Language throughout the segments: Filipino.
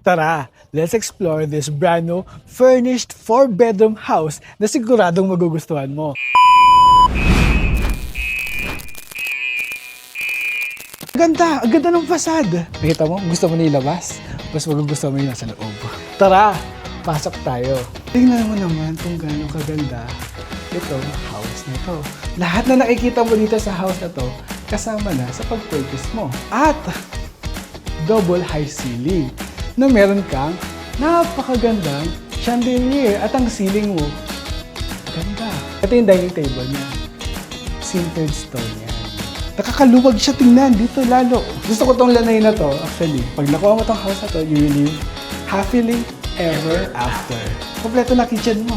Tara, let's explore this brand new furnished 4-bedroom house na siguradong magugustuhan mo. Ang ganda ng fasad. Nakita mo, gusto mo nilabas, mas magugustuhan mo yung nasa loob. Tara, pasok tayo. Tingnan mo naman kung gaano kaganda itong house na to. Lahat na nakikita mo dito sa house na to, kasama na sa pag-purchase mo. At double high ceiling na meron kang napakagandang chandelier at ang ceiling mo, ganda. Ito yung dining table niya. Sintered stone yan. Nakakaluwag siya tingnan dito lalo. Gusto ko tong lanay na to, actually. Pag nakuha mo tong house na to, you will live happily ever after. Kompleto na kitchen mo.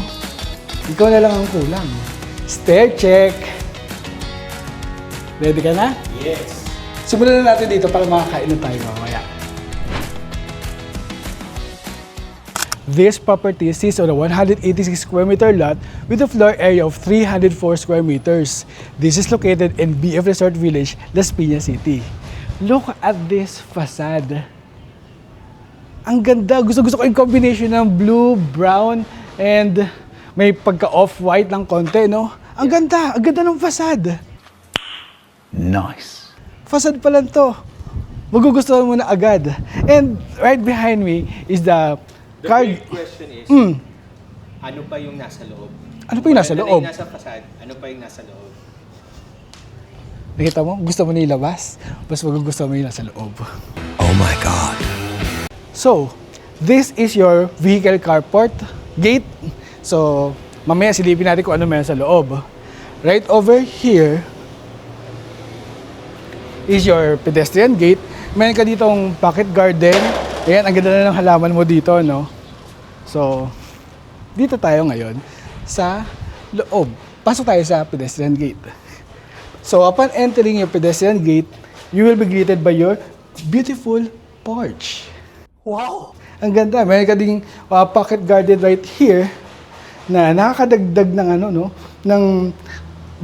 Ikaw na lang ang kulang. Stair check. Ready ka na? Yes. Simulan na natin dito para makakain na tayo mamaya. This property sits on a 186 square meter lot with a floor area of 304 square meters. This is located in BF Resort Village, Las Piñas City. Look at this facade. Ang ganda. Gusto ko yung combination ng blue, brown, and may pagka-off-white ng konti, no? Ang ganda ng facade. Nice. Facade pa lang to. Magugustuhan mo na agad. And right behind me is the The big question is, ano pa yung nasa loob? Ano pa yung nasa loob? Nasa facade, ano pa yung nasa loob? Nakita mo? Gusto mo nilabas? Mas magugustuhan mo yung nasa loob. Oh my God. So, this is your vehicle carport gate. So, mamaya silipin natin kung ano meron sa loob. Right over here is your pedestrian gate. Meron ka ditong pocket garden. Ayan, ang ganda na ng halaman mo dito, no? So, dito tayo ngayon sa loob. Pasok tayo sa pedestrian gate. So, upon entering your pedestrian gate, you will be greeted by your beautiful porch. Wow! Ang ganda. Meron ka ding pocket garden right here na nakakadagdag ng ng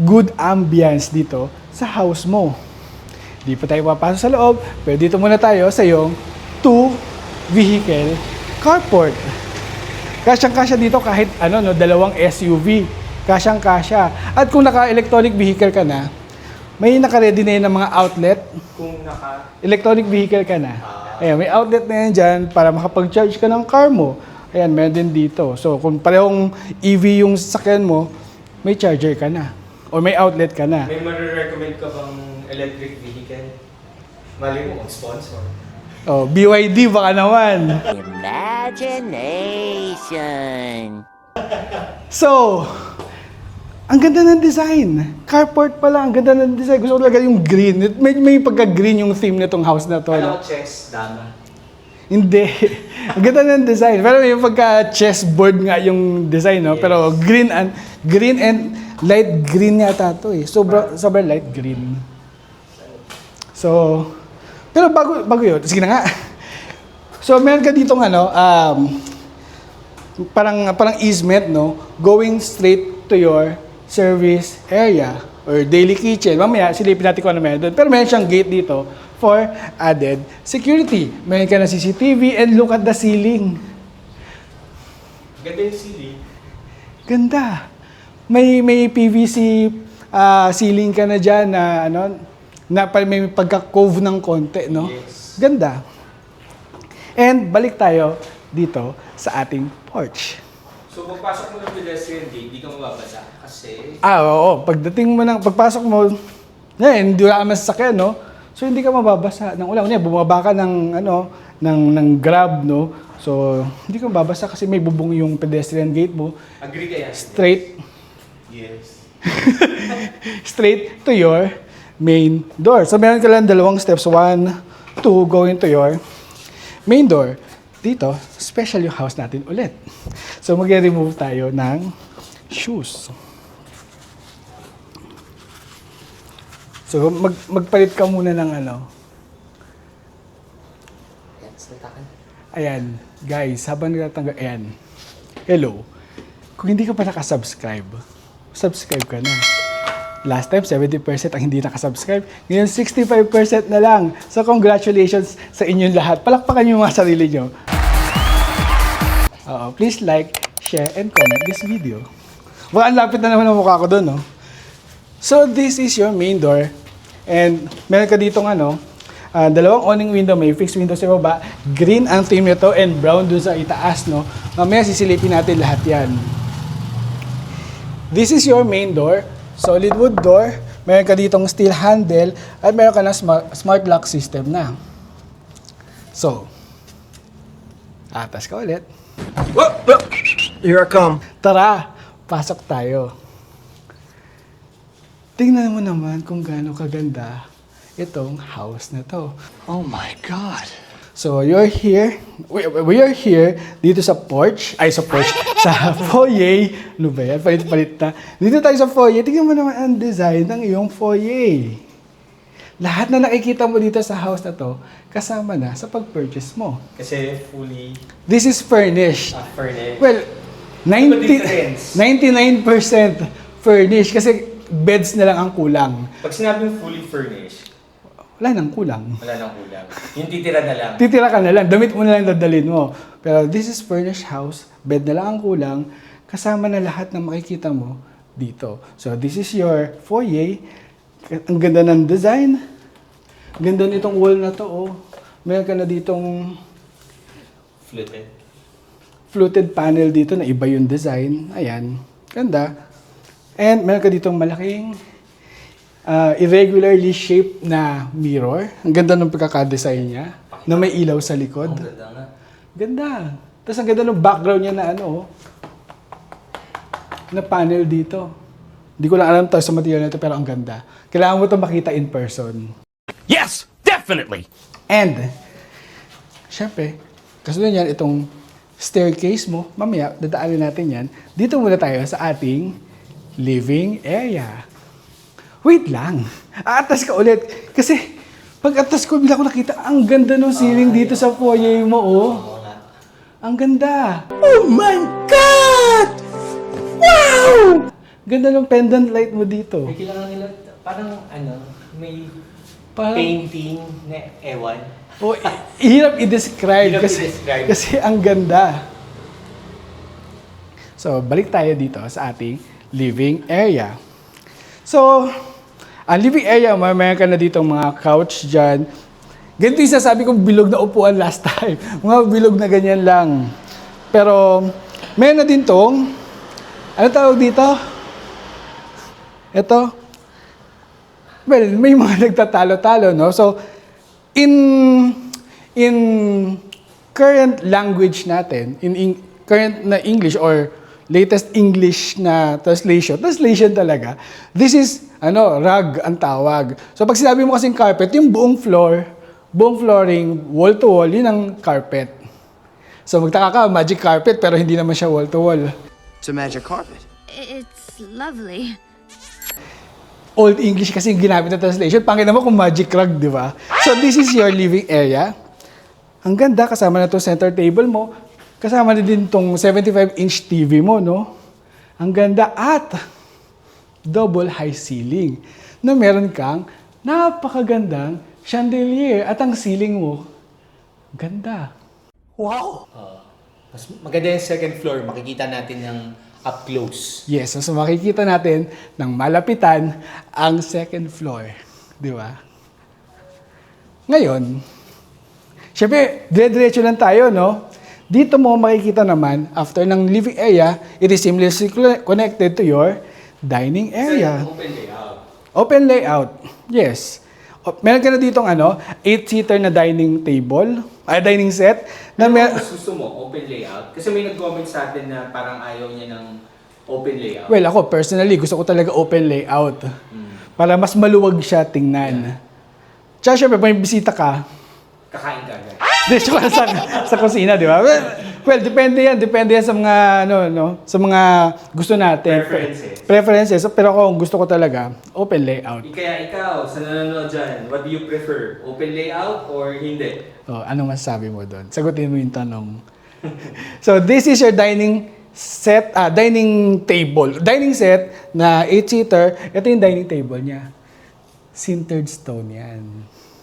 good ambience dito sa house mo. Di pa tayo papasok sa loob, pero dito muna tayo sa iyong 2-vehicle carport. Kasyang-kasya dito kahit dalawang SUV. Kasyang-kasya. At kung naka-electronic vehicle ka na, may naka-ready na yun ng mga outlet. Kung Electronic vehicle ka na. Ayan, may outlet na yan dyan para makapag-charge ka ng car mo. Ayan, meron din dito. So, kung parehong EV yung sasakyan mo, may charger ka na. O may outlet ka na. may marirecommend ka bang electric vehicle? Mali mo kung sponsor. O, BYD baka naman. Imagination. So, ang ganda ng design. Carport pala, ang ganda ng design. Gusto ko talaga yung green. May pagka-green yung theme nitong house na to. No? Chess, dama. Hindi. Ang ganda ng design. Pero may pagka-chessboard nga yung design, no? Yes. Pero green and light green yata to eh. Sobrang light green. So, pero bago yun. Sige na nga. So, meron ka ditong parang easement, no? Going straight to your service area or daily kitchen. Mamaya, silipin natin kung ano meron doon. Pero meron siyang gate dito for added security. Meron ka na CCTV and look at the ceiling. Ganda yung ceiling. Ganda. May PVC ceiling ka na dyan na may pagka-cove ng konti, no? Yes. Ganda. And balik tayo dito sa ating porch. So, pagpasok mo ng pedestrian gate, di ka mababasa kasi... Oo. Pagpasok mo, hindi wala ka masasakyan, no? So, hindi ka mababasa ng ulan. Bumaba ka ng grab, no? So, hindi ka mababasa kasi may bubong yung pedestrian gate mo. Agree ka yan? Straight Yes. to your main door. So, meron ka lang dalawang steps. 1, 2, going to your main door. Dito, special yung house natin ulit. So, mag-remove tayo ng shoes. So, magpalit ka muna ng Ayan, guys, habang nagtatanggal, ayan. Hello. Kung hindi ka pa nakasubscribe, subscribe ka na. Last time, 70% ang hindi nakasubscribe. Ngayon, 65% na lang. So, congratulations sa inyong lahat. Palakpakan niyo yung mga sarili nyo. Please like, share, and comment this video. Baka ang lapit na naman ang mukha ko doon, no? So, this is your main door. And meron ka ditong dalawang awning window, may fixed window sa baba. Green ang trim nito and brown dun sa itaas, no? Mamaya sisilipin natin lahat yan. This is your main door. Solid wood door. Meron ka ditong steel handle at meron ka ng smart lock system na. So, atas ka ulit. Here I come. Tara, pasok tayo. Tingnan mo naman kung gaano kaganda itong house na to. Oh my God. So, you're here. We are here dito sa porch. Sa foyer. Ano ba yan? Palit-palit na. Dito tayo sa foyer. Tingnan mo naman ang design ng iyong foyer. Lahat na nakikita mo dito sa house na to, kasama na sa pag-purchase mo. Kasi fully This is furnished. furnished. Well, Ano difference? 99% furnished kasi beds na lang ang kulang. Pag sinabing fully furnished, Wala nang kulang. wala nang kulang. Yung titira na lang. Titira ka na lang, damit mo na lang dadalhin mo. Pero this is furnished house, bed na lang ang kulang, kasama na lahat na makikita mo dito. So this is your foyer. Ang ganda ng design. Ang ganda nitong wall na to, oh. Meron ka na ditong Fluted. fluted panel dito na iba yung design. Ayan, ganda. And meron ka ditong malaking irregularly shaped na mirror. Ang ganda ng pagkakadesign niya, na may ilaw sa likod. Ang ganda nga. Ganda. Tapos ang ganda ng background niya na na panel dito. Hindi ko lang alam to sa material na ito, pero ang ganda. Kailangan mo ito makita in person. Yes, definitely. And, syempre, kasunod niyan itong staircase mo, mamaya, dadaanin natin yan. Dito muna tayo sa ating living area. Wait lang. Aatas ka ulit. Kasi, pag atas ko, bila ko nakita, ang ganda ng ceiling dito sa foyer mo, oh. Ang ganda. Oh my God! Wow! Ganda ng pendant light mo dito. May kailangan nila, parang may Parang, painting na ewan. oh, hirap i-describe Hirap kasi, i-describe. kasi ang ganda. So, balik tayo dito sa ating living area. So, ang living area, mayroon ka na dito mga couch dyan. Ganito yung sasabi kong bilog na upuan last time. Mga bilog na ganyan lang. Pero, meron na din tong, ano tawag dito? Ito. Well, may mga nagtatalo-talo, no? So, in current language natin, in current na English or latest English na translation talaga, this is, rug ang tawag. So, pag sinabi mo kasing carpet, yung buong flooring, wall to wall, yun ang carpet. So, magtaka ka, magic carpet, pero hindi naman siya wall to wall. It's a magic carpet. It's lovely. Old English kasi yung ginamit na translation. Pangin naman kung magic rug, di ba? So, this is your living area. Ang ganda, kasama na to center table mo. Kasama na din tong 75-inch TV mo, no? Ang ganda at double high ceiling na meron kang napakagandang chandelier at ang ceiling mo, ganda. Wow! Mas maganda yung second floor. Makikita natin yung up close. Yes, so makikita natin ng malapitan ang second floor. Di ba? Ngayon, syempre, dire-diretso lang tayo, no? Dito mo makikita naman, after ng living area, it is seamlessly connected to your dining area. Open layout. Open layout. Yes. Meron ka na ditong 8-seater na dining table, dining set. Na Ano mas gusto mo? Open layout? Kasi may nag-comment sa atin na parang ayaw niya ng open layout. Well, ako personally, gusto ko talaga open layout. Para mas maluwag siya tingnan. Tsaka syempre, pag may bisita ka, Kakain ka agad. dito ka sa kusina, di ba? Well, depende yan. Depende yan sa mga, sa mga gusto natin. Preferences. Pero ako, gusto ko talaga, open layout. Kaya ikaw, sa nanonood dyan, what do you prefer? Open layout or hindi? Oh, anong masasabi mo doon? Sagutin mo yung tanong. So, this is your dining set na 8-seater. Ito yung dining table niya. Sintered stone yan.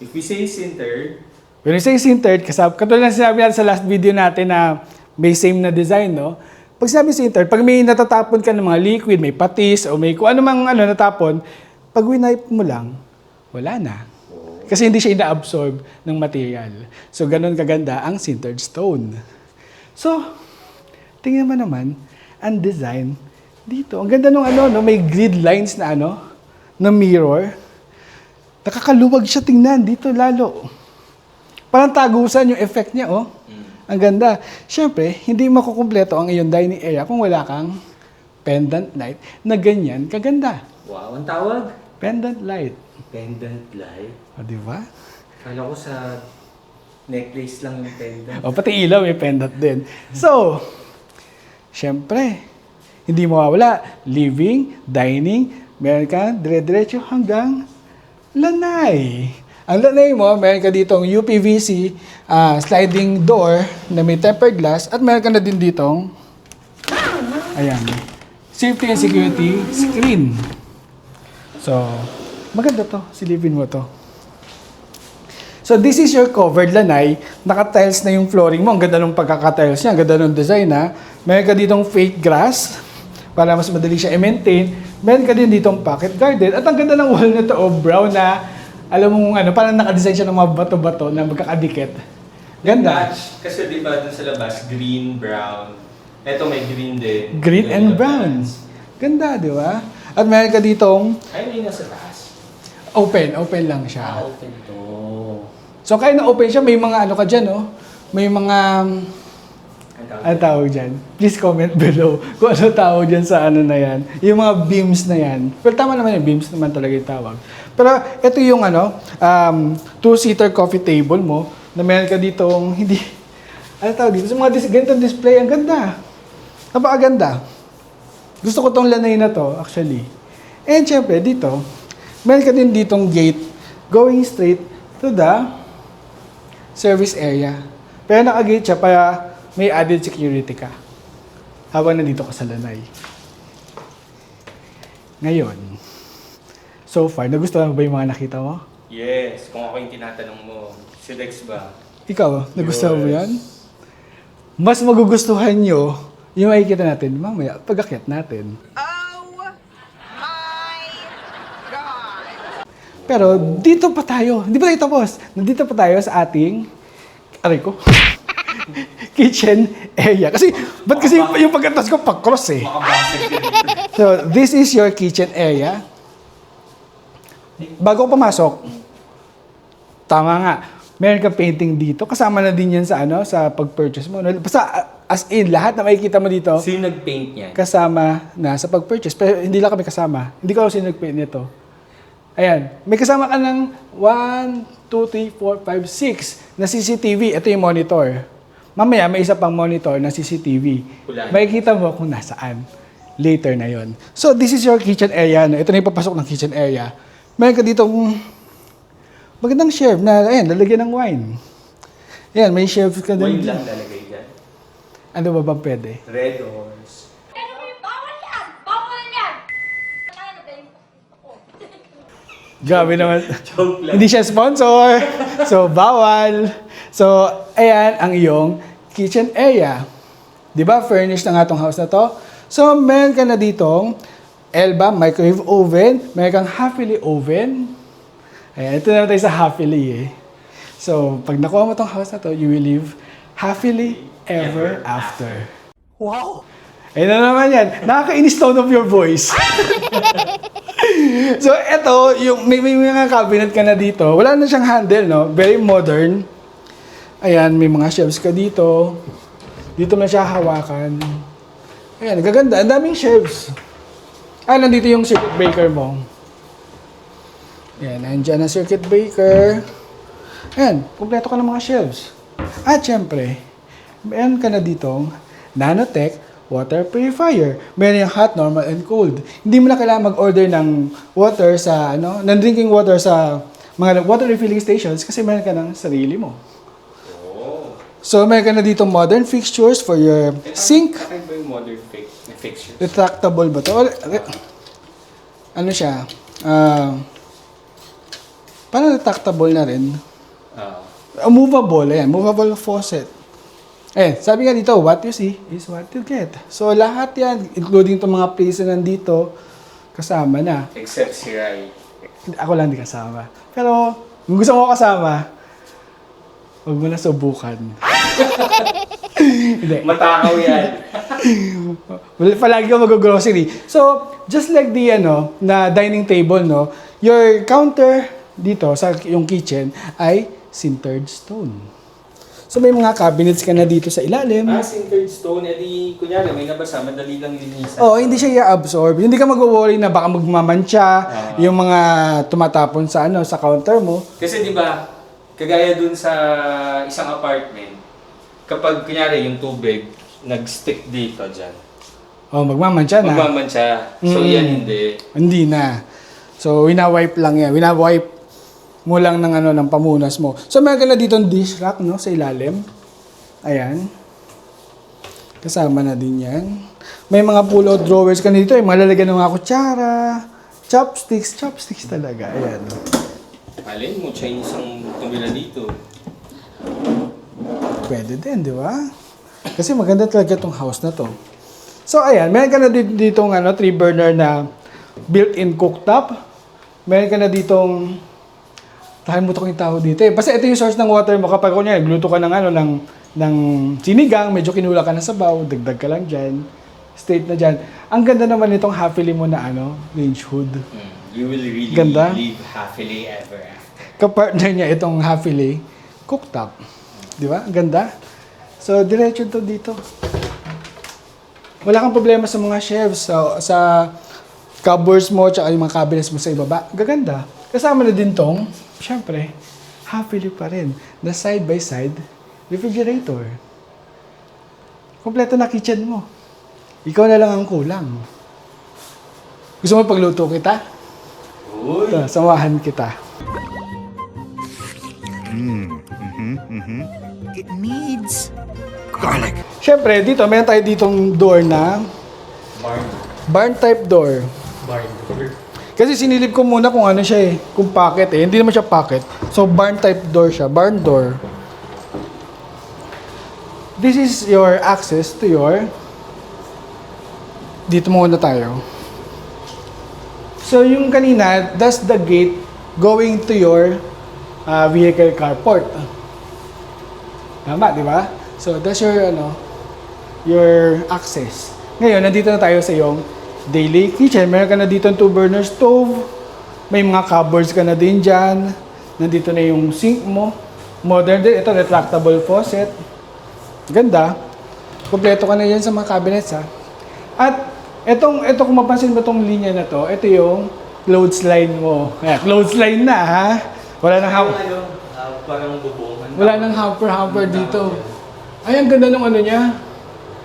If we say sintered, When you say sintered, katulad ng sinabi natin sa last video natin na may same na design, no? Pag sinabi sintered, pag may natatapon ka ng mga liquid, may patis, o may kung ano mang natapon, pag winipe mo lang, wala na. Kasi hindi siya ina-absorb ng material. So, ganun kaganda ang sintered stone. So, tingnan mo naman, ang design dito. Ang ganda nung may grid lines na na mirror. Nakakaluwag siya tingnan dito lalo. Parang tagusan yung effect niya, oh. Ang ganda. Siyempre, hindi makukumpleto ang iyong dining area kung wala kang pendant light na ganyan kaganda. Wow, ang tawag? Pendant light. Pendant light. O, di ba? Kala ko sa necklace lang yung pendant. O, pati ilaw may pendant din. So, siyempre, hindi mawawala. Living, dining, meron ka dire-diretso hanggang lanay. Ang lanay mo, meron ka ditong UPVC sliding door na may tempered glass at meron ka na din ditong ayan, safety and security screen. So, maganda to. Silipin mo to. So, this is your covered lanay. Naka-tiles na yung flooring mo. Ang ganda ng pagkaka-tiles niya. Ang ganda ng design, ha. Meron ka ditong fake grass para mas madali siya i-maintain. Meron ka din ditong pocket garden. At ang ganda ng wall na to, brown na, alam mo parang naka-design siya ng mga bato-bato na magkakadikit. Ganda. Match. Kasi di ba dun sa labas, green, brown. Ito may green din. Green and brown. Ganda, di ba? At meron ka ditong Ay, may nasa taas. open lang siya. Open to. So, kahit na open siya, may mga ka dyan, no? May mga, ano tawag dyan? Please comment below kung ano tawag dyan sa na yan. Yung mga beams na yan. Pero tama naman yung beams naman talaga yung tawag. Pero ito yung two-seater coffee table mo na meron ka ditong hindi, ano tawag dito? Sa mga ganitong display, ang ganda. Napakaganda. Gusto ko tong lanay na to, actually. And syempre, dito, meron ka din ditong gate going straight to the service area. Pero naka-gate siya para may added security ka habang nandito ka sa lanay. Ngayon, so far, nagustuhan mo ba yung mga nakita mo? Yes, kung ako yung tinatanong mo, si Dex ba? Ikaw, nagustuhan mo yan? Mas magugustuhan nyo yung makikita natin mamaya pag-akyat natin. Pero dito pa tayo. Hindi pa tayo tapos. Nandito pa tayo sa ating, kitchen area. Kasi, ba't kasi yung pagkatas ko pag-cross eh. So, this is your kitchen area. Bago ko pumasok, tama nga, meron kang painting dito. Kasama na din yan sa sa pag-purchase mo. Basta, as in, lahat na makikita mo dito, Sino nag-paint yan? kasama na sa pag-purchase. Pero hindi lang kami kasama. Hindi ko alam sino nag-paint nito. Ayan. May kasama ka ng 1, 2, 3, 4, 5, 6 na CCTV. Ito yung monitor. Mamaya, may isa pang monitor na CCTV. Ulan. Makikita mo kung nasaan. Later na yon. So, this is your kitchen area. Ito na yung papasok ng kitchen area. Meron ka dito magandang shelf na, ayan, lalagyan ng wine. Ayan, may shelf ka din. Wine lang lalagay dyan. Ano ba bang pwede? Red horse. Bawal yan! Bawal yan! Grabe naman. Joke lang. Hindi siya sponsor. So, bawal. So, ayan ang iyong kitchen area. Di ba? Furnished na nga itong house na to. So, meron ka na ditong Elba microwave oven. Meron kang Happily oven. Ayan, ito na tayo sa Happily eh. So, pag nakuha mo itong house na to, you will live happily ever after. Wow! Ayun na naman yan. Nakakainis tone of your voice. So, eto, yung may mga cabinet ka na dito. Wala na siyang handle, no? Very modern. Ayan, may mga shelves ka dito. Dito na siya hawakan. Ayan, gaganda. Ang daming shelves. Nandito yung circuit breaker mo. Ayan, nandiyan na circuit breaker. Ayan, kumpleto ka ng mga shelves. At syempre, meron ka na ditong Nanotech water purifier. Meron yung hot, normal, and cold. Hindi mo na kailangan mag-order ng water sa, ng drinking water sa mga water refilling stations kasi meron ka ng sarili mo. So, meron ka na dito modern fixtures for your sink. Ano ba yung modern fixtures? Retractable ba to? Ano siya? Parang retractable na rin. Movable, ayan. Movable faucet. Sabi nga dito, what you see is what you get. So, lahat yan, including itong mga place na nandito, kasama na. Except si Rai. Ako lang di kasama. Pero, kung gusto mo kasama, huwag mo na subukan. Hindi. Matakaw yan. Well, palagi ka mag-grocery. So, just like the na dining table, no, your counter dito sa yung kitchen ay sintered stone. So, may mga cabinets ka na dito sa ilalim. Sintered stone, edi, kunyari, may nabasa, madali lang linisan. Oo, hindi siya i-absorb. Hindi ka mag-worry na baka magmamantsa yung mga tumatapon sa sa counter mo. Kasi di ba, kagaya dun sa isang apartment, kapag kunyari yung tubig, nag-stick dito dyan. Oh, magmamantsa na. Magmamantsa. So, yan hindi. Hindi na. So, wina-wipe lang yan. Wina-wipe mo lang ng pamunas mo. So, meron ka na dito dish rack, no, sa ilalim. Ayan. Kasama na din yan. May mga pull-out drawers ka na dito. Malalagyan ng mga kutsara, chopsticks talaga. Ayan. Alin mo, Chinese ang tumila dito. Pwede din, di ba? Kasi maganda talaga itong house na to. So, ayan. Meron ka na dito 3-burner na built-in cooktop. Meron ka na ditong mo yung tao dito eh. Basta ito yung source ng water mo kapag kunya, gluto ka ng sinigang, medyo kinula ka ng sabaw, dagdag ka lang dyan, straight na dyan. Ang ganda naman nitong happily mo na range hood. You will really Ganda. live happily ever after. Kapartner niya itong happily cooktop. Di ba? Ang ganda. So, diretso to dito. Wala kang problema sa mga shelves, sa cupboards mo, tsaka yung mga cabinets mo sa ibaba. Gaganda. Kasama na din tong, syempre, happily pa rin, na side-by-side refrigerator. Kompleto na kitchen mo. Ikaw na lang ang kulang. Gusto mo pagluto kita? Uy! Ito, samahan kita. It needs garlic. Syempre, dito, meron tayo ditong door na barn type door. Kasi sinilip ko muna kung ano siya kung pocket Hindi naman siya pocket. So, barn type door siya. Barn door. This is your access to your... Dito muna tayo. So, yung kanina, that's the gate going to your vehicle carport. Tama, di ba? So, that's your access. Ngayon, nandito na tayo sa iyong daily kitchen. Meron ka na dito 2-burner stove. May mga cupboards ka na din dyan. Nandito na yung sink mo. Modern din. Ito, retractable faucet. Ganda. Kompleto ka na yan sa mga cabinets, ha. At, ito kung mapansin mo itong linya na to, ito yung clothesline mo. Ayan, clothesline na, ha. Wala nang parang bubongan. wala nang hamper dito. Ay, ang ganda ng niya.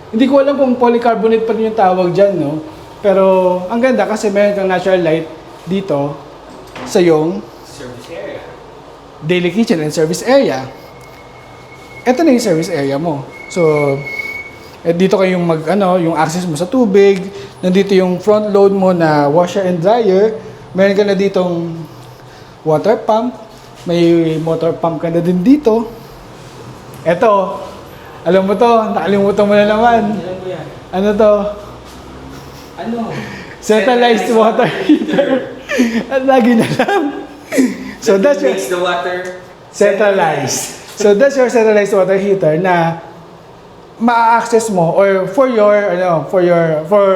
Hindi ko alam kung polycarbonate pa rin yung tawag dyan, no? Pero, ang ganda kasi meron kang natural light dito sa yung Service area. daily kitchen and service area. Ito na yung service area mo. So, dito kayong yung access mo sa tubig. Nandito yung front load mo na washer and dryer. Meron ka na ditong water pump. May motor pump ka na din dito. Ito, alam mo to, nakalimutan mo na naman. Alam mo yan. Ano to? Ano? Centralized water heater. At lagi na lang. So that's your makes the water centralized. So that's your centralized water heater na ma-access mo or for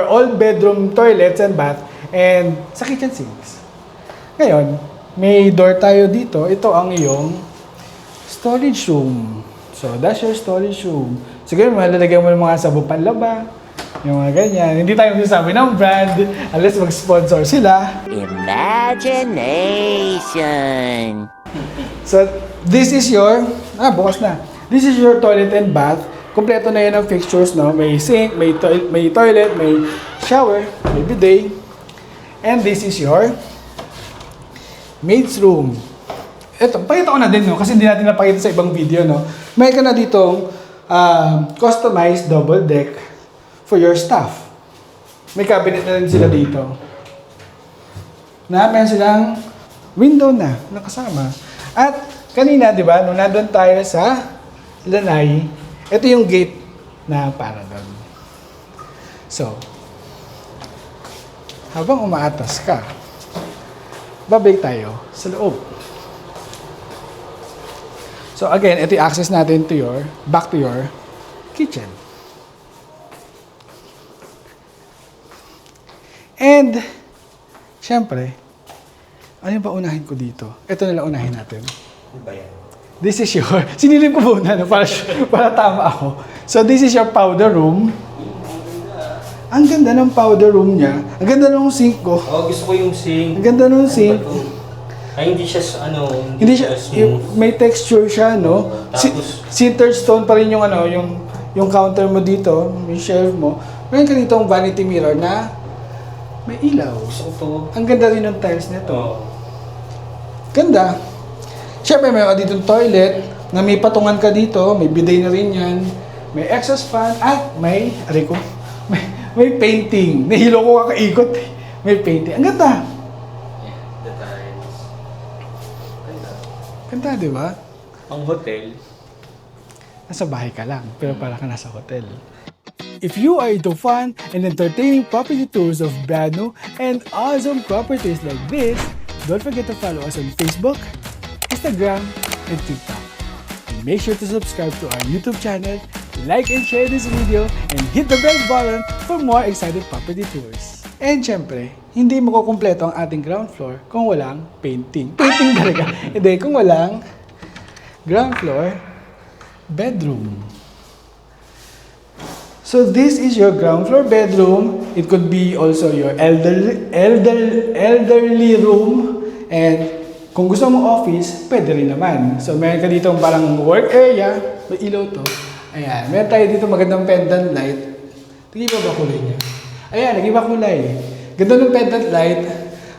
all bedroom toilets and bath and sa kitchen sinks. Ngayon, may door tayo dito. Ito ang iyong storage room. So that's your storage room. Siguro malalagyan mo ng mga sabon panlaba, yung mga ganyan. Hindi tayo magsasabi ng brand unless mag-sponsor sila. Imagination. So, this is your... bukas na. This is your toilet and bath. Kompleto na yan ang fixtures, no? May sink, may toilet, may shower, may bidet. And this is your maid's room. Ito, pakita ko na din, no? Kasi hindi natin napakita sa ibang video, no? May ka na ditong customized double deck for your staff. May cabinet na rin sila dito. Meron silang window na nakasama. At kanina, di ba, nung nandun tayo sa Lanay, Ito yung gate na para doon. So, habang umaatas ka, babalik tayo sa loob. So again, ito yung access natin to back to your kitchen. And, syempre, ano yung ba unahin ko dito? Ito na lang unahin natin. Ano ba yan? This is your, sinilip ko muna no, para tama ako. So this is your powder room. Ang ganda ng powder room niya. Ang ganda ng sink ko. Oh, gusto ko yung sink. Ang ganda ng sink. Ay, hindi siya Hindi siya, smooth. may texture siya, no? Tapos- Sintered stone pa rin yung yung counter mo dito, yung shelf mo. Meron ka dito ang vanity mirror na may ilaw. Gusto ko to. Ang ganda rin ng tiles nito. Oh. Ganda. Siyempre, meron ka dito toilet na may patungan ka dito, may bidet na rin yan, may exhaust fan, at may painting. Nahilo ko kakaikot. May painting. Ang ganda. Yeah, the tiles. Ganda. Ganda, di ba? Ang hotel. Nasa bahay ka lang, pero para ka nasa hotel. If you are into fun and entertaining property tours of brand new and awesome properties like this, don't forget to follow us on Facebook, Instagram, and TikTok. And make sure to subscribe to our YouTube channel, like and share this video, and hit the bell button for more exciting property tours. And syempre, hindi makukumpleto ang ating ground floor kung walang painting. Painting talaga. Hindi, kung walang ground floor, bedroom. So this is your ground floor bedroom. It could be also your elderly room. And kung gusto mo office, pwede rin naman. So meron ka dito parang work area. May ilaw to. Ayan. Meron tayo dito magandang pendant light. Nag-iba ba kulay niya? Ayan, nag-iba kulay. Ganda ng pendant light.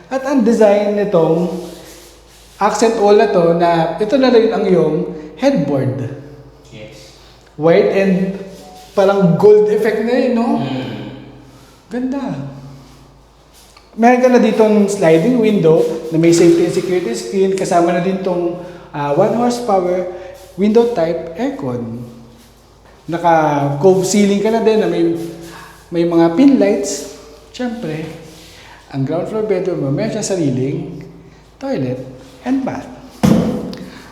At ang design nitong accent wall na to na ito na rin ang iyong headboard. Yes. White and parang gold effect na yun, no? Ganda. Meron ka na ditong sliding window na may safety and security screen. Kasama na din tong 1 horsepower window type aircon. Naka-cove ceiling ka na din na may mga pin lights. Siyempre, ang ground floor bedroom mo, meron siya sariling toilet and bath.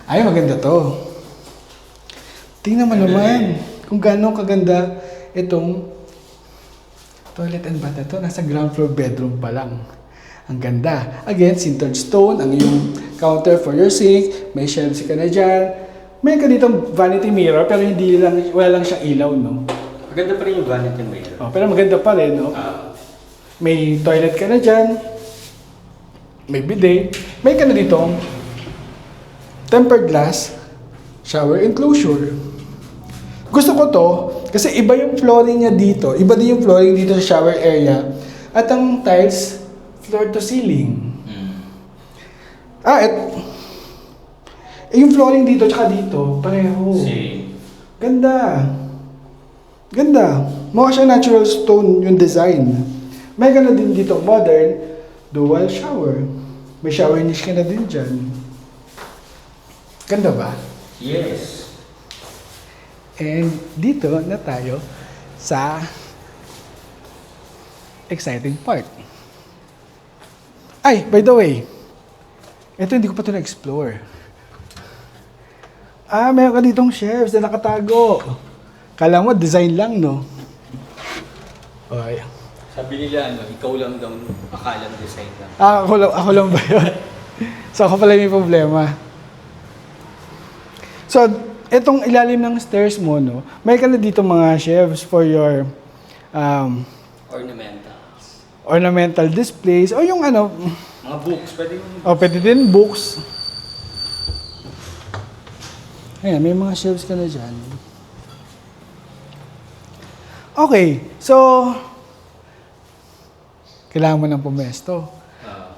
Ay, maganda to. Tingnan mo naman kung gaano kaganda itong toilet and bath na to. Nasa ground floor bedroom pa lang. Ang ganda. Again, sintered stone, ang iyong counter for your sink. May shelves ka na dyan. May ka ditong vanity mirror pero wala lang siyang ilaw, no? Maganda pa rin yung vanity mirror. Oh, pero maganda pa rin, no? May toilet ka na dyan. May bidet. May ka na ditong tempered glass shower enclosure. Gusto ko to kasi iba yung flooring niya dito. Iba din yung flooring dito sa shower area. At ang tiles, floor to ceiling. Yung flooring dito tsaka dito, pareho. Same. Ganda. Ganda. Mukha siya natural stone yung design. May ka na din dito modern dual shower. May shower niche ka na din dyan. Ganda ba? Yes. And dito na tayo sa exciting part. Ay, by the way, ito hindi ko pa ito na-explore. Meron ka ditong shelves na nakatago. Kala mo, design lang, no? Okay. Sabi nila, ikaw lang daw akalang design lang. Ako lang ba yun? So, ako pala may problema. So, itong ilalim ng stairs mo, no? May ka na dito mga shelves for your ornamental displays o yung Mga books, pwede yung... pwede din books. Ayan, may mga shelves ka na dyan. Okay, so kailangan mo ng pumesto.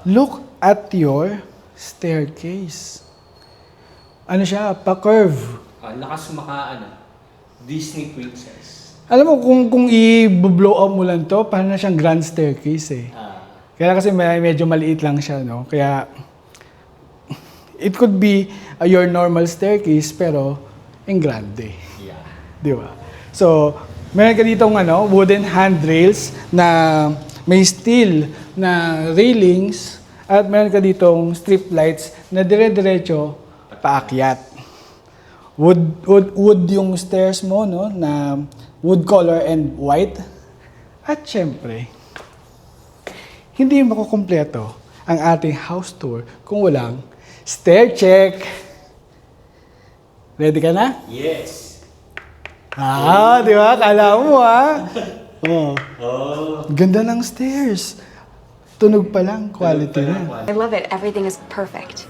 Look at your staircase. Ano siya? Pa-curve. Lakas Disney princess. Alam mo, kung i-blow up mo lang to, parang na siyang grand staircase eh. Kaya kasi medyo maliit lang siya, no? Kaya, it could be your normal staircase, pero en grande. Yeah. Di ba? So, meron ka ditong wooden handrails na may steel na railings at meron ka ditong strip lights na dire-diretso paakyat. Wood yung stairs mo, no? Na wood color and white. At syempre, hindi makukumpleto ang ating house tour kung walang stair check. Ready ka na? Yes! Di ba? Kala mo, Ganda ng stairs. Tunog pa lang, quality na. I love it. Everything is perfect.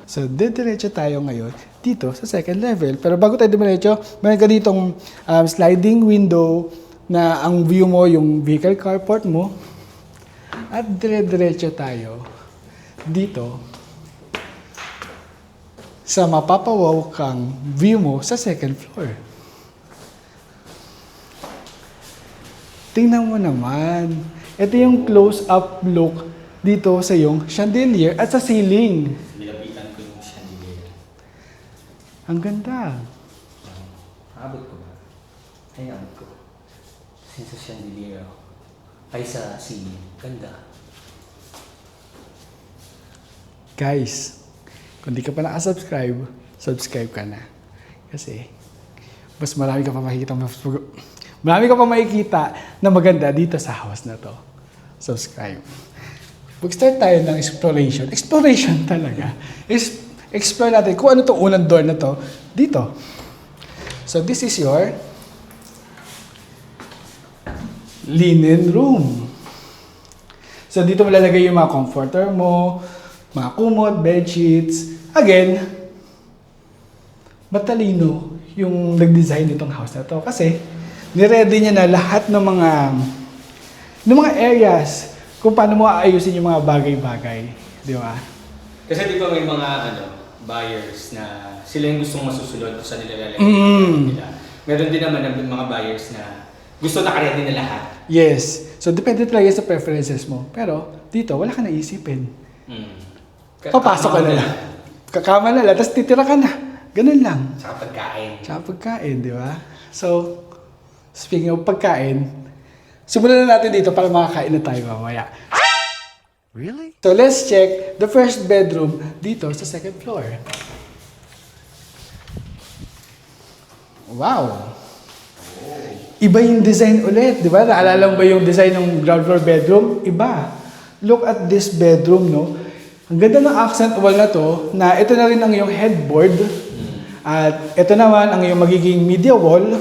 So, diretso tayo ngayon dito sa second level. Pero bago tayo diretso, meron ka ditong sliding window na ang view mo, yung vehicle carport mo. At diretso tayo dito sa mapapawaw kang view mo sa second floor. Tingnan mo naman. Ito yung close-up look dito sa yung chandelier at sa ceiling. Nilapitan ko yung chandelier. Ang ganda. Abot ko ba? Ay, abot ko. Sin sa chandelier ako. Ay, sa ceiling. Ganda. Guys, kung di ka pa nakasubscribe, subscribe ka na. Kasi, mas marami ka pa makikita na maganda dito sa house na to. Subscribe. Mag-start tayo ng exploration. Exploration talaga. Explore natin kung ano itong unang door na to dito. So, this is your linen room. So, dito mo lalagay yung mga comforter mo, mga kumot, bedsheets. Again, matalino yung nag-design nitong house na to. Kasi, niready niya na lahat ng mga areas kung paano mo aayusin yung mga bagay-bagay. Di ba? Kasi di ba may mga buyers na sila yung gustong masusunod sa nila lalagay nila. Meron din naman ng mga buyers na gusto naka-ready na lahat. Yes. So, depende talaga sa preferences mo. Pero, dito, wala ka na isipin. Papasok ka na lang. Kakama na lang, tapos titira ka na. Ganun lang. Saka pagkain. Tsaka pagkain, di ba? So, speaking of pagkain, simulan na natin dito para makakain na tayo mamaya. Really? So, let's check the first bedroom dito sa second floor. Wow! Iba yung design ulit, di ba? Naalala mo ba yung design ng ground floor bedroom? Iba. Look at this bedroom, no? Ang ganda ng accent wall na to, na ito na rin ang iyong headboard. At ito naman ang iyong magiging media wall,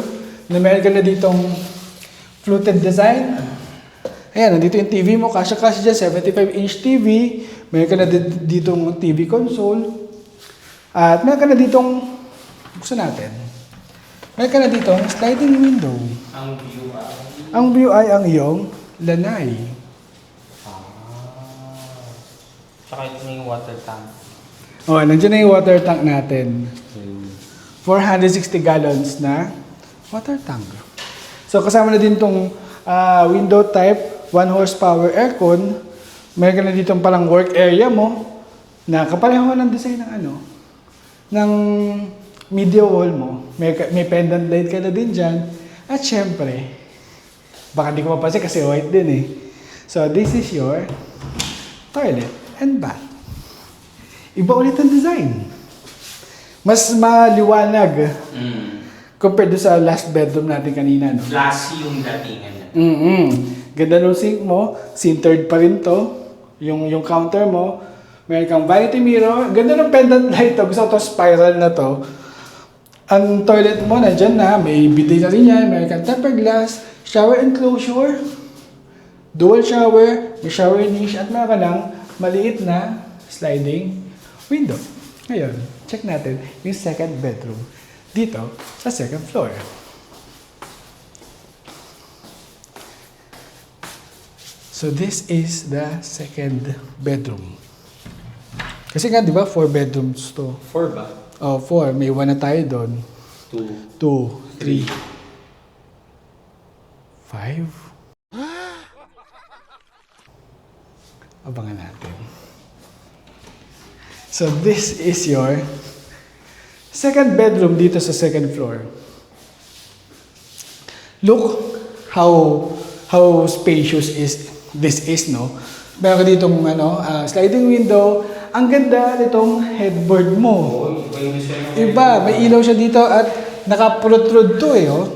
na meron ka na ditong fluted design. Ayan, nandito yung TV mo, kasya-kasya dyan, 75-inch TV. Meron ka na ditong TV console. At meron ka na ditong, buksan natin. Meron ka na ditong sliding window. Ang view ay ang iyong lanay. Saka ito na yung water tank. Nandiyan na yung water tank natin. 460 gallons na water tank. So, kasama na din itong window type, 1 horsepower aircon. Meron ka na dito palang work area mo na kapareho ng design ng ng media wall mo. May pendant light ka na din dyan. At syempre, baka di ko mapansin kasi white din eh. So, this is your toilet and bath. Iba ulit ang design. Mas maliwanag compared do sa last bedroom natin kanina, no? Classy yung datingan niya. Ganda ng sink mo, centered pa rin to. Yung counter mo, meron kang vanity mirror. Ganda ng pendant light to. Gusto ko to spiral na to. Ang toilet mo, nandyan na. May bidet na rin yan. Meron kang tempered glass, shower enclosure, dual shower, may shower niche, at meron ka lang maliit na sliding window. Ngayon, check natin yung second bedroom dito sa second floor. So this is the second bedroom. Kasi nga, di ba, 4 bedrooms to. 4 ba? 4. May 1 na tayo doon. 2. 2, 3, 5. Abangan natin. So this is your second bedroom dito sa second floor. Look how spacious this is, no? Meron ka ditong sliding window. Ang ganda nitong headboard mo. Iba yung design ng Iba, may ilaw siya dito at naka-protrude to eh, oh.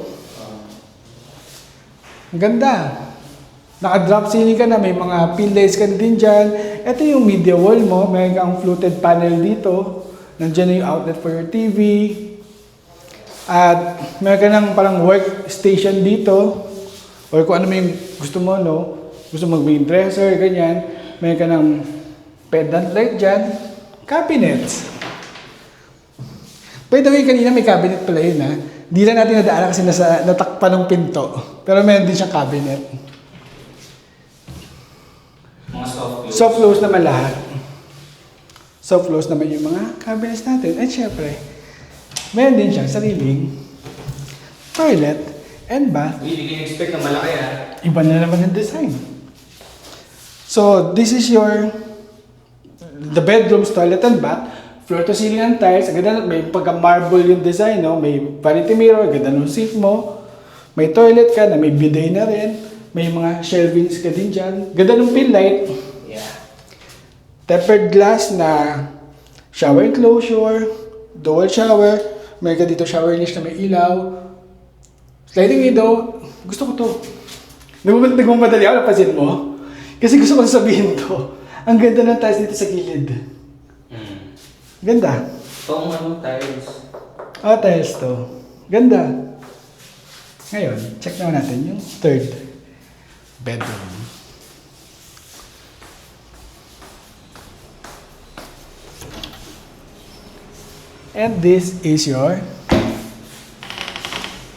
Ang ganda. Naka-drop ceiling ka na, may mga pin lights ka din dyan. Ito yung media wall mo, may kang fluted panel dito. Nandiyan na yung outlet for your TV. At meron ka ng parang workstation dito. Or kung ano yung gusto mo, no? Gusto mo mag-main dresser, ganyan. Meron ka ng pendant light dyan. Cabinets. By the way, kanina may cabinet pala yun, ha? Di lang natin nadaanan kasi natakpan ng pinto. Pero meron din siyang cabinet. mga soft close. Soft close naman lahat. Soft close naman yung mga cabinets natin. At syempre, meron din siyang sariling toilet and bath. Uy, hindi expect na malaki ha. Iba na naman ang design. So, this is the bedroom's toilet and bath. Floor to ceiling and tiles. Ang ganda, may pagka-marble yung design, no? May vanity mirror, ganda ng sink mo. May toilet ka na may bidet na rin. May mga shelvings ka din dyan. Ganda ng pin light. Yeah. Tempered glass na shower enclosure, dual shower. May ka dito shower niche na may ilaw. Sliding window. Gusto ko to. Nagmamadali ako, napansin mo? Kasi gusto ko sabihin to. Ang ganda ng tiles dito sa gilid. Ganda. Itong tiles. Tiles to. Ganda. Ngayon, check naman natin yung third bedroom. And this is your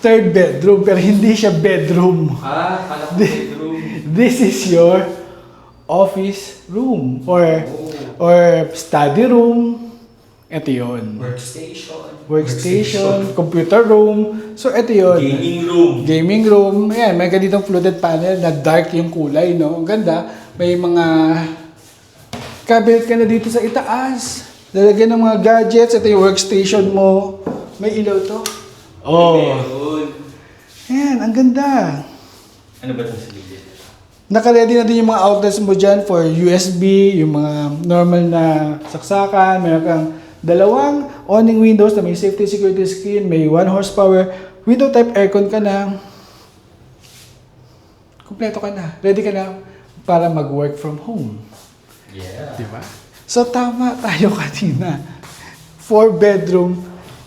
third bedroom, pero hindi siya bedroom. Kala ko bedroom. This is your office room or study room. Ito yun. Workstation, computer room. So, ito yun. Gaming room. Ayan, may ka ditong fluted panel na dark yung kulay, no? Ang ganda. May mga cabinet ka na dito sa itaas. Lalagyan ng mga gadgets. Ito yung workstation mo. May ilaw to. Ayan, ang ganda. Ano ba ito sa gilid? Naka-ready na din yung mga outlets mo dyan for USB, yung mga normal na saksakan. Meron kang dalawang awning windows na may safety security screen, may 1 horsepower, window type aircon ka na. Kompleto ka na. Ready ka na para mag-work from home. Yeah. Diba? So tama tayo kanina. 4 bedroom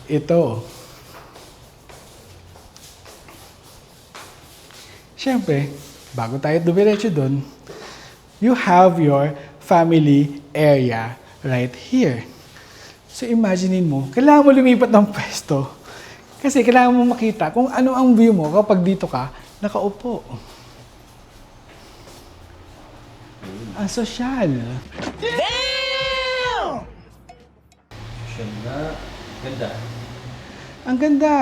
ito. Siyempre, bago tayo dumiretso dun, you have your family area right here. So imaginein mo, kailangan mo lumipat ng pwesto. Kasi kailangan mo makita kung ano ang view mo kapag dito ka nakaupo. Ang sosyal. Ganda. Ang ganda.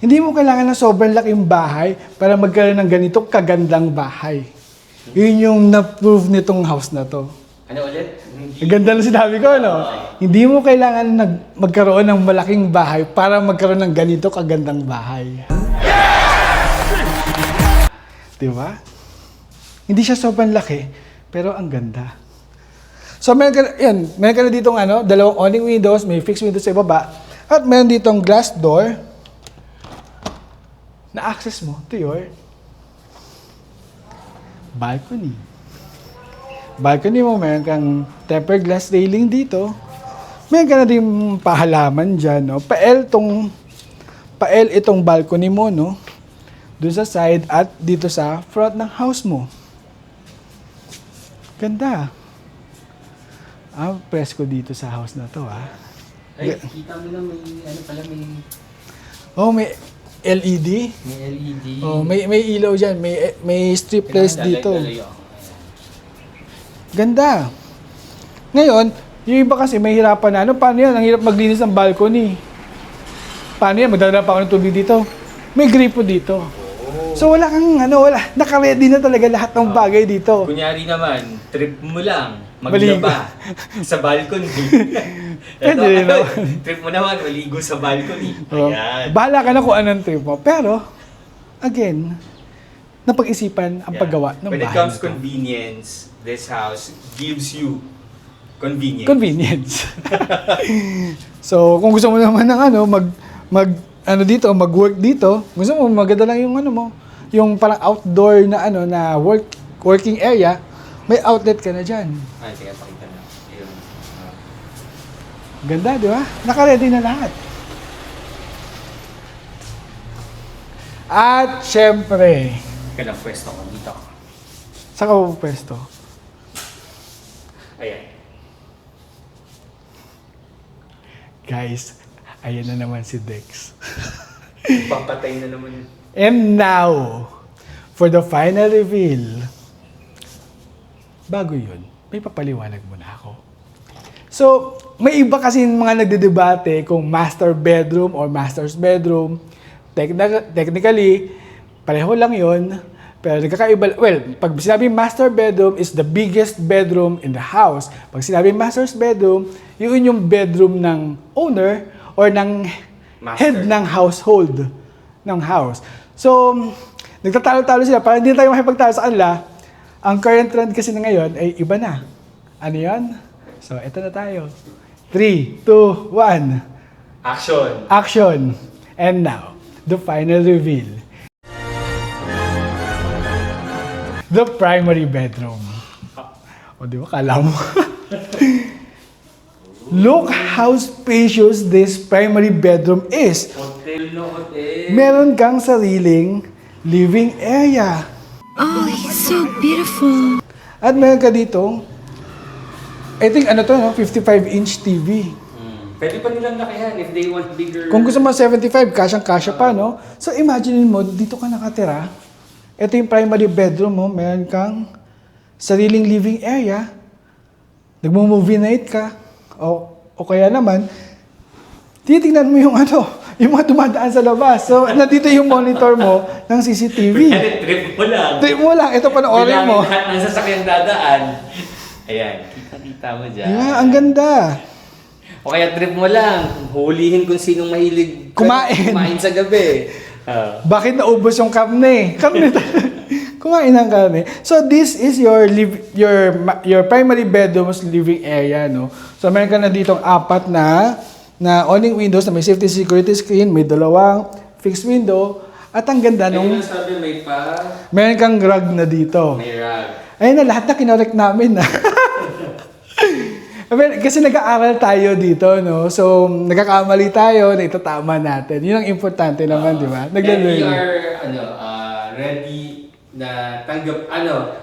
Hindi mo kailangan ng sobrang laking bahay para magkaroon ng ganito kagandang bahay. Yun yung na-prove nitong house na to. Ano ulit? Ang ganda na sinabi ko, no? Hindi mo kailangan magkaroon ng malaking bahay para magkaroon ng ganito kagandang bahay. Diba? Hindi siya sobrang laki, pero ang ganda. So, meron ka na ditong dalawang awning windows, may fixed windows sa ibaba, at meron ditong glass door na access mo to your balcony. Balcony mo, meron kang tempered glass railing dito. Meron ka na din pahalaman dyan, no? Pael itong balcony mo, no? Doon sa side at dito sa front ng house mo. Ganda. Presko dito sa house na to, ha? Ay, kita mo na may May LED. May LED. May ilaw dyan. May strip lights dito. Ganda. Ngayon, yung iba kasi may hirapan na. Paano yan? Ang hirap maglinis ng balcony. Paano yan? Magdadala pa ako ng tubig dito. May gripo dito. So wala kang naka-ready na talaga lahat ng bagay dito. Kunyari naman, trip mo lang. Maligo. Maglaba sa balcony. Pwede rin naman. Trip mo naman, maligo sa balcony. Oh, Ayan. bahala ka na kung anong trip mo. Pero, again, napag-isipan ang paggawa ng When it bahay comes na to. convenience, this house gives you convenience. Convenience. So, kung gusto mo naman ng mag-work dito, gusto mo maganda lang yung yung parang outdoor na na working area, may outlet ka na diyan. Ay, sige, pakita na. Ayun. Ganda, di ba? Naka-ready na lahat. At syempre, Kailang pwesto ko dito. sa pwesto. Ayan. Guys, ayan na naman si Dex. Papatay na naman. And now, for the final reveal. Bago yun, may papaliwanag muna ako. So, may iba kasi mga nagdedebate kung master bedroom or master's bedroom. Technically, pareho lang yun. Pero nagkakaiba, well, pag sinabing master bedroom is the biggest bedroom in the house. Pag sinabing master's bedroom, yun yung bedroom ng owner or ng head ng household ng house. So, nagtatalo-talo sila. Para hindi tayo makipagtalo sa kanila, ang current trend kasi na ngayon ay iba na. Ano yun? So, eto na tayo. 3, 2, 1. Action! Action! And now, the final reveal. The primary bedroom. O, di ba? Kala mo. Look how spacious this primary bedroom is. Hotel no hotel. Meron kang sariling living area. Oh, he's so beautiful. At meron ka dito, I think 55-inch TV. Pwede pa nilang lakihan if they want bigger. Kung gusto mo 75, kasyang-kasya pa, no? So, imagine mo, dito ka nakatira. Ito yung primary bedroom mo. Meron kang sariling living area. Nagmo-movie night ka. O kaya naman, titingnan mo yung yung mga dumadaan sa labas. So, nandito yung monitor mo ng CCTV. Trip mo lang. Trip mo lang. Ito panoorin mo. Bilangin lahat ng sasakyan dadaan. Ayan, kita-kita mo dyan. Di ba? Ang ganda. O kaya trip mo lang, hulihin kung sinong mahilig Kumain sa gabi. Bakit naubos yung karne? Kumain ng karne. So this is your primary bedroom's living area, no? So meron ka na ditong 4 na awning windows na may safety security screen, may 2 fixed window, at ang ganda nung Ayun ang sabi, may meron kang rug na dito. may rug. Ayun na, lahat na kinorek namin na. Kasi nag-aaral tayo dito, no? So, nagkakamali tayo na itatama natin. Yun ang importante naman, di ba? And we Nagla-learn. are, ready na tanggap,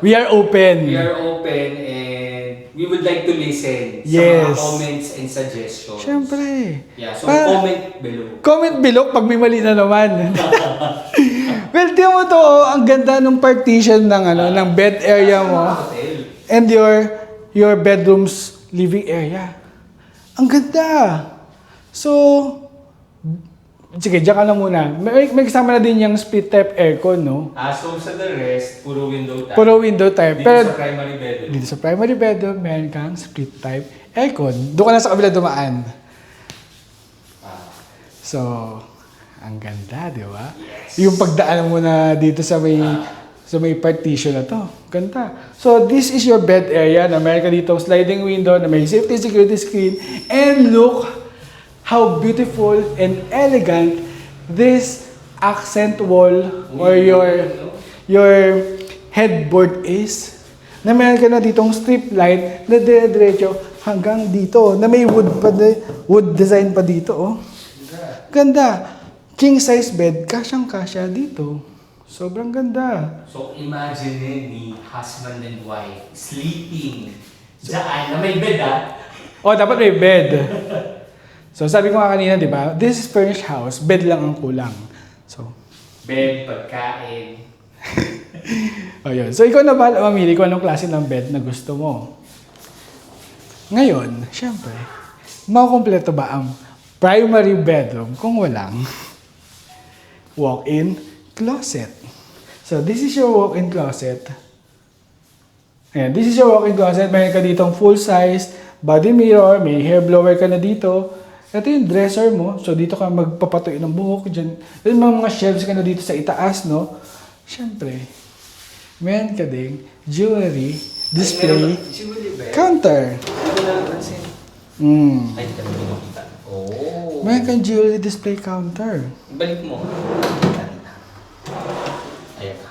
We are open. we are open and we would like to listen sa Yes. mga comments and suggestions. Siyempre. Yeah, so Pa- comment below. Comment below pag may mali na naman. Well, di mo to, ang ganda ng partition ng bed area mo Hotel. and your bedroom's living area. Ang ganda. So, sige, diyan ka na muna. May kasama na din yung split type aircon, no? So sa the rest, puro window type. Puro window type. Dito Pero sa primary bedroom. dito sa primary bedroom, meron kang split type aircon. Doon ka na sa kabila dumaan. So, ang ganda, di ba? Yung pagdaan mo na dito sa may partition na to. Ganda. So, this is your bed area na meron ka dito sliding window na may safety security screen. And look how beautiful and elegant this accent wall or your headboard is. Na meron ka na ditong strip light na dire-diretso hanggang dito. Na may wood design pa dito, oh. Ganda. King size bed, kasyang-kasya dito. Sobrang ganda. So imagine ni husband and wife sleeping dyan na may bed Oh, dapat may bed. So, sabi ko nga kanina, di ba? This is furnished house. Bed lang ang kulang. So, bed, pagkain. oh yun. So, ikaw na bahala mamili kung anong klase ng bed na gusto mo. Ngayon, syempre, makukumpleto ba ang primary bedroom kung walang walk-in closet? So, this is your walk-in closet. Ayan, this is your walk-in closet. Mayroon ka ditong full-size body mirror, may hair blower ka na dito. Ito yung dresser mo. So, dito ka magpapatuyo ng buhok. Diyan. Then, mga shelves ka na dito sa itaas, no? Siyempre, meron ka ding jewelry, display, counter. Ay, hindi ka na pinakita. Oh. Meron kang jewelry display counter. Balik mo. Ayan.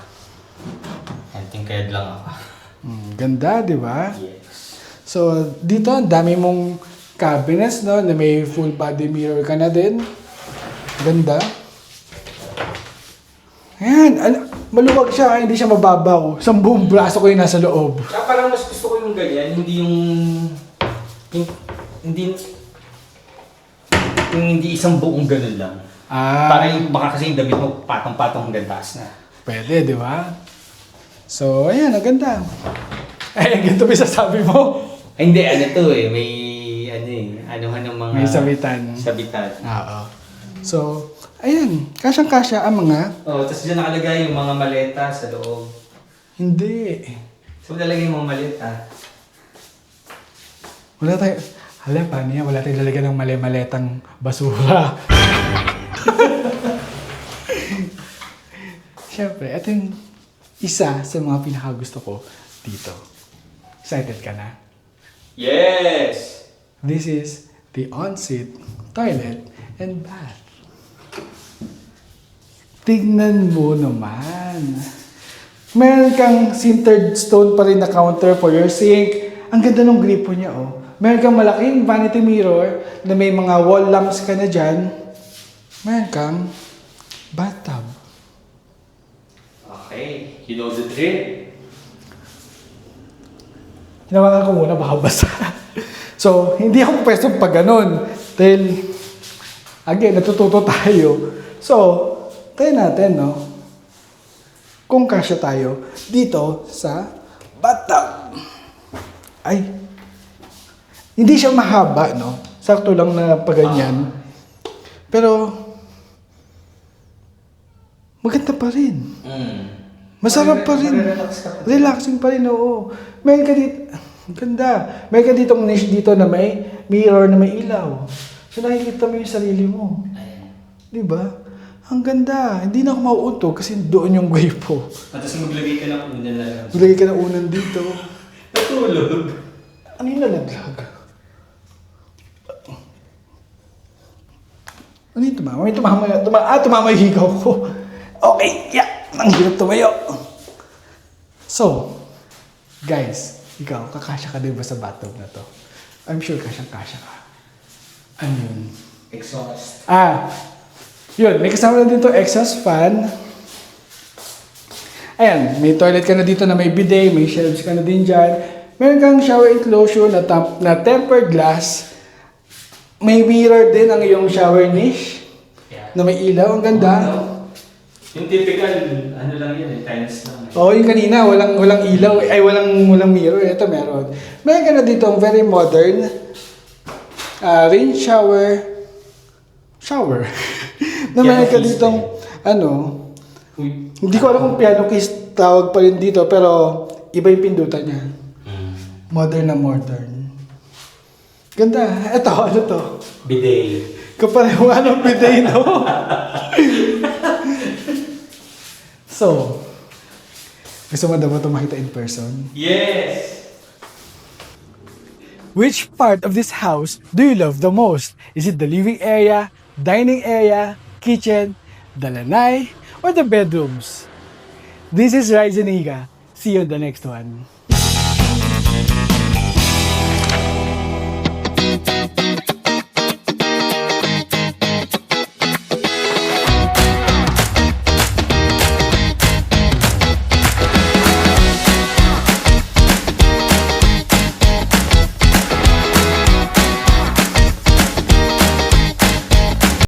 Tingkayad lang ako. Ganda, di ba? Yes. So, dito, ang dami mong cabinets, no? Na may full body mirror ka na din. Ganda. Ayan. Maluwag siya, hindi siya mababaw. Sa buong braso ko yung nasa loob. Kaya parang mas gusto ko yung ganyan, hindi yung hindi isang buong ganun lang. Para yung baka kasi yung damit mo patong-patong hanggang taas na. Pwede, di ba? So, ayan, ang ganda. Ay, ang ganito ba sasabi mo? Ay, hindi, ano to eh, may anuhan ng mga... May sabitan. Sabitan. Oo. So, ayan, kasyang-kasya ang mga... Oh, tapos dyan nakalagay yung mga maleta sa loob. Hindi. So, lalagay yung mga maleta. Wala tayo... Hala, paano yan? Wala tayong lalagyan ng mali-maletang basura. Siyempre, ito yung isa sa mga pinakagusto ko dito. Excited ka na? Yes! This is the ensuite, toilet, and bath. Tignan mo naman. Meron kang sintered stone pa rin na counter for your sink. Ang ganda ng gripo niya, oh. Meron kang malaking vanity mirror na may mga wall lamps ka na dyan. Meron kang bathtub. Okay, you know the drill. Hinawakan ko muna, baka basa. So, hindi ako pwestong pag ganun. Dahil, again, natututo tayo. So, tayo natin, no? Kung kasya tayo dito sa bathtub. Ay, hindi siya mahaba, no? Sakto lang na paganyan. Pero, maganda pa rin. Masarap pa rin. Relaxing pa rin, oo. Meron ka dito, ang ganda. Meron ka ditong niche dito na may mirror na may ilaw. So nakikita mo yung sarili mo. Di ba? Ang ganda. Hindi na ako mauuntog kasi doon yung gripo. At tapos maglagay ka ng unan na lang. Maglagay ka ng unan dito. Natulog. Ano yung nalaglag? Ano yung tumama? May tumama yung higaw ko. Okay, yeah. Ang hirap tumayo. So, guys, ikaw, kakasya ka din ba sa bathtub na to? I'm sure kasyang-kasya ka. Ano yun? Exhaust. Yun, may kasama na din to exhaust fan. Ayan, may toilet ka na dito na may bidet, may shelves ka na din dyan. Meron kang shower enclosure na tempered glass. May mirror din ang iyong shower niche na may ilaw. Ang ganda. Yung typical, ano lang yun eh, tiles lang eh. Oo, yung kanina, walang ilaw, ay walang mirror. Ito meron. Meron ka na dito ang very modern rain shower. Na meron ka ditong, hindi ko alam kung piano case tawag pa rin dito, pero iba yung pindutan niya. Modern na modern. Ganda. Ito, ano to? Bidet. Kapareho nga ng bidet, no? So, gusto mo daw ba ito makita in person? Yes! Which part of this house do you love the most? Is it the living area, dining area, kitchen, the lanai, or the bedrooms? This is Rise and Higa. See you in the next one.